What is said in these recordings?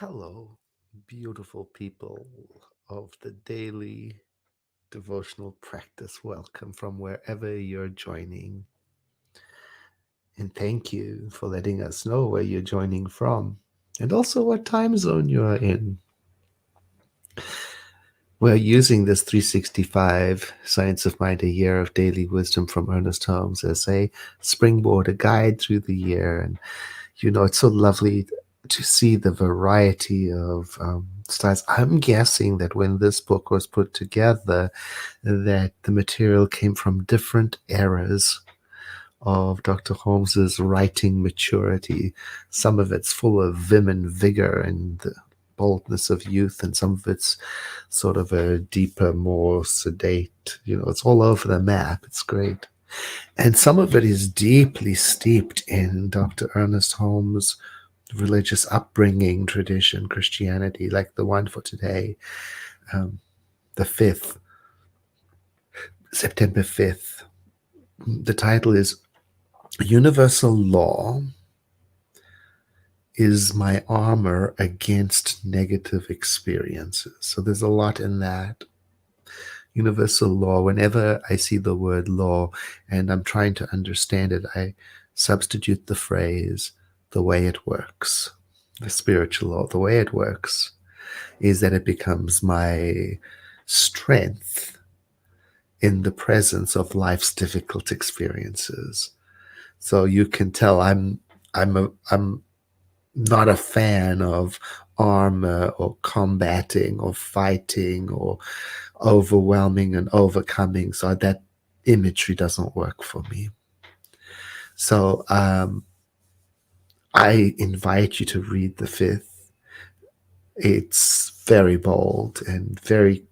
Hello, beautiful people of the daily devotional practice. Welcome from wherever you're joining. And thank you for letting us know where you're joining from and also what time zone you are in. We're using this 365 Science of Mind, a year of daily wisdom from Ernest Holmes, as a springboard, a guide through the year. And it's so lovely to see the variety of styles. I'm guessing that when this book was put together, that the material came from different eras of Dr. Holmes's writing maturity. Some of it's full of vim and vigor and the boldness of youth, and some of it's sort of a deeper, more sedate, it's all over the map. It's great. And some of it is deeply steeped in Dr. Ernest Holmes' religious upbringing, tradition, Christianity, like the one for today, the 5th, September 5th. The title is Universal Law is My Armor Against Negative Experiences. So there's a lot in that. Universal law, whenever I see the word law and I'm trying to understand it, I substitute the phrase, the way it works. The spiritual law, the way it works is that it becomes my strength in the presence of life's difficult experiences. So you can tell I'm not a fan of armor or combating or fighting or overwhelming and overcoming. So that imagery doesn't work for me. So I invite you to read the 5th. It's very bold and very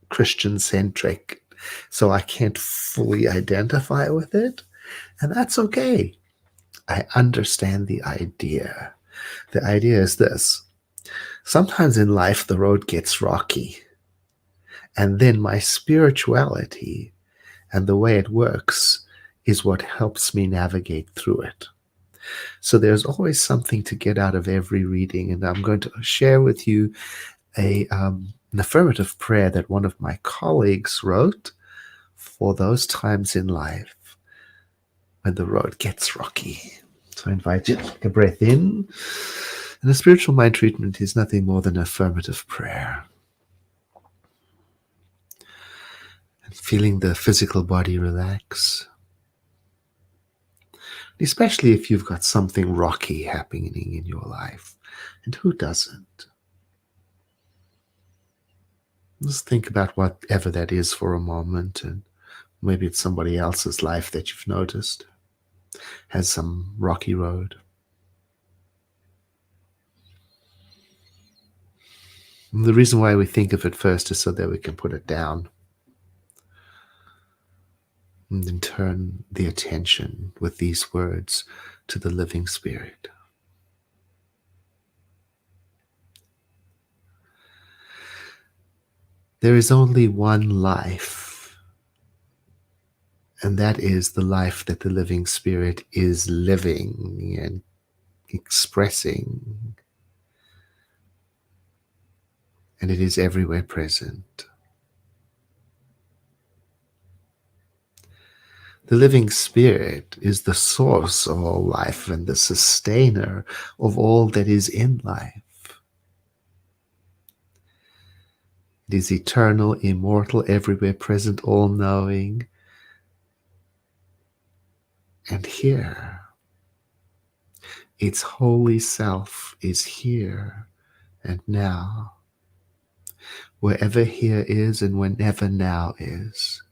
Christian centric. So I can't fully identify with it. And that's okay. I understand the idea. The idea is this. Sometimes in life, the road gets rocky. And then my spirituality and the way it works is what helps me navigate through it. So there's always something to get out of every reading. And I'm going to share with you an affirmative prayer that one of my colleagues wrote for those times in life when the road gets rocky. So I invite you to take a breath in. And a spiritual mind treatment is nothing more than affirmative prayer. And feeling the physical body relax. Especially if you've got something rocky happening in your life. And who doesn't? Just think about whatever that is for a moment, and maybe it's somebody else's life that you've noticed has some rocky road. And the reason why we think of it first is so that we can put it down and then turn the attention with these words to the living Spirit. There is only one life, and that is the life that the living Spirit is living and expressing, and it is everywhere present. The living Spirit is the source of all life and the sustainer of all that is in life. It is eternal, immortal, everywhere present, all-knowing. And here, its holy self is here and now, wherever here is and whenever now is.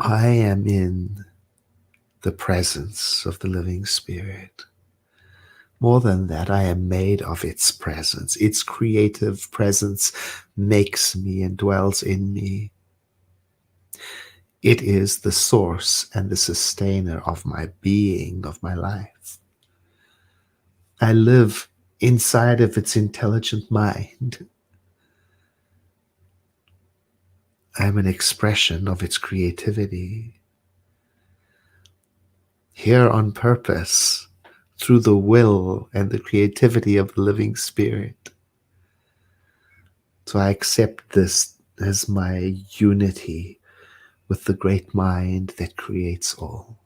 I am in the presence of the living Spirit. More than that, I am made of its presence. Its creative presence makes me and dwells in me. It is the source and the sustainer of my being, of my life. I live inside of its intelligent mind. I am an expression of its creativity. Here on purpose, through the will and the creativity of the living spirit. So I accept this as my unity with the great mind that creates all.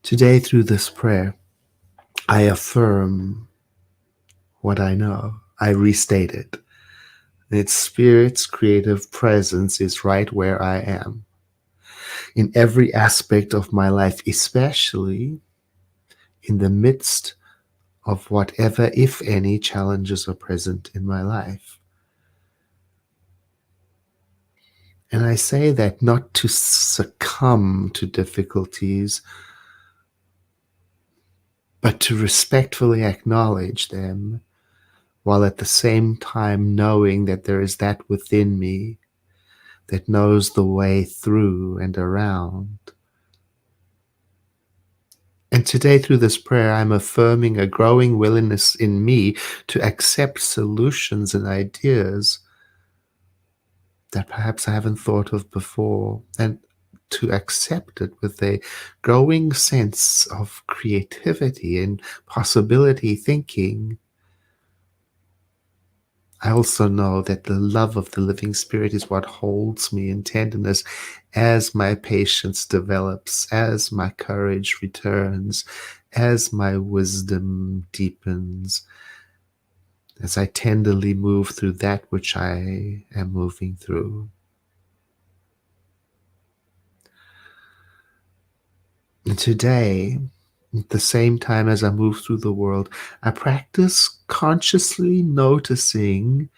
Today, through this prayer, I affirm what I know. I restate it. Its spirit's creative presence is right where I am, in every aspect of my life, especially in the midst of whatever, if any, challenges are present in my life. And I say that not to succumb to difficulties, but to respectfully acknowledge them, while at the same time knowing that there is that within me that knows the way through and around. And today, through this prayer, I'm affirming a growing willingness in me to accept solutions and ideas that perhaps I haven't thought of before, and to accept it with a growing sense of creativity and possibility thinking. I also know that the love of the living spirit is what holds me in tenderness as my patience develops, as my courage returns, as my wisdom deepens, as I tenderly move through that which I am moving through. And today, at the same time as I move through the world, I practice consciously noticing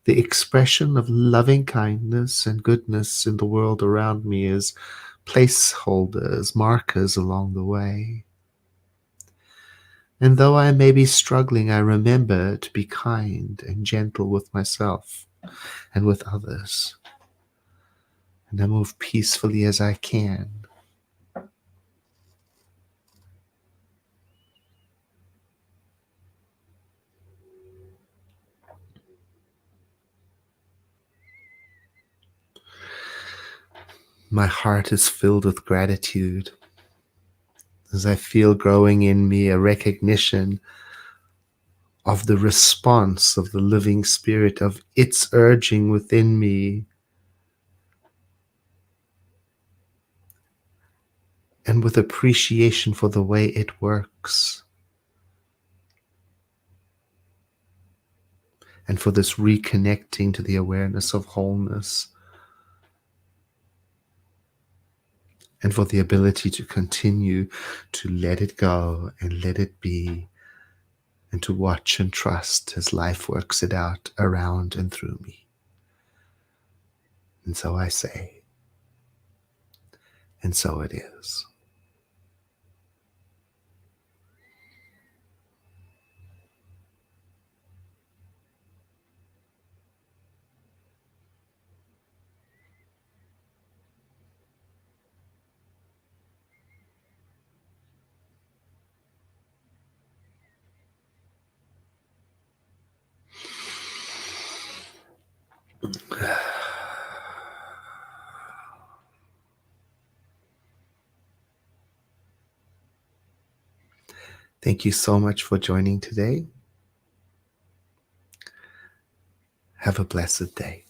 the expression of loving kindness and goodness in the world around me as placeholders, markers along the way. And though I may be struggling, I remember to be kind and gentle with myself and with others. And I move peacefully as I can. My heart is filled with gratitude as I feel growing in me a recognition of the response of the living spirit, of its urging within me, and with appreciation for the way it works, and for this reconnecting to the awareness of wholeness, and for the ability to continue to let it go and let it be, and to watch and trust as life works it out around and through me. And so I say, and so it is. Thank you so much for joining today. Have a blessed day.